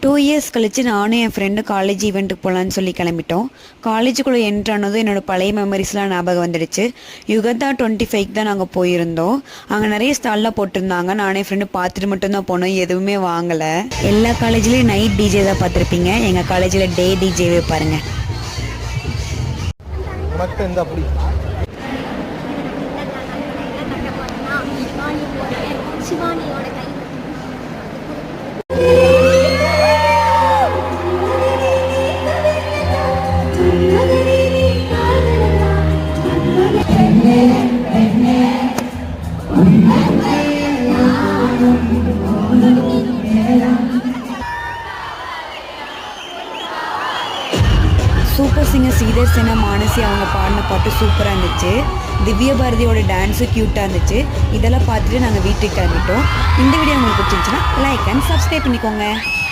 2 years கழிச்சு நானும் என் ஃப்ரெண்டும் காலேஜ் ஈவெண்ட்டுக்கு போகலான்னு சொல்லி கிளம்பிட்டோம். காலேஜுக்குள்ளே என்ட்ரானதும் என்னோடய பழைய மெமரிஸ்லாம் ஞாபகம் வந்துடுச்சு. யுகதா 25க்கு தான் நாங்கள் போயிருந்தோம். அங்கே நிறைய ஸ்டால்லாம் போட்டிருந்தாங்க. நானே ஃப்ரெண்டு பார்த்துட்டு மட்டும்தான் போனோம், எதுவுமே வாங்கலை. எல்லா காலேஜ்லேயும் நைட் டிஜே தான் பார்த்துருப்பீங்க, எங்கள் காலேஜில் டே டிஜேவே பாருங்கள். சூப்பர் சிங்கர் ஸ்ரீதர் சேனா மானசி அவங்க பாடின பாட்டு சூப்பராக இருந்துச்சு. திவ்ய பாரதியோட டான்ஸும் க்யூட்டாக இருந்துச்சு. இதெல்லாம் பார்த்துட்டு நாங்கள் வீட்டுக்கு கிளம்பிட்டோம். இந்த வீடியோ உங்களுக்கு பிடிச்சிருந்துச்சுன்னா லைக் அண்ட் சப்ஸ்கிரைப் பண்ணிக்கோங்க.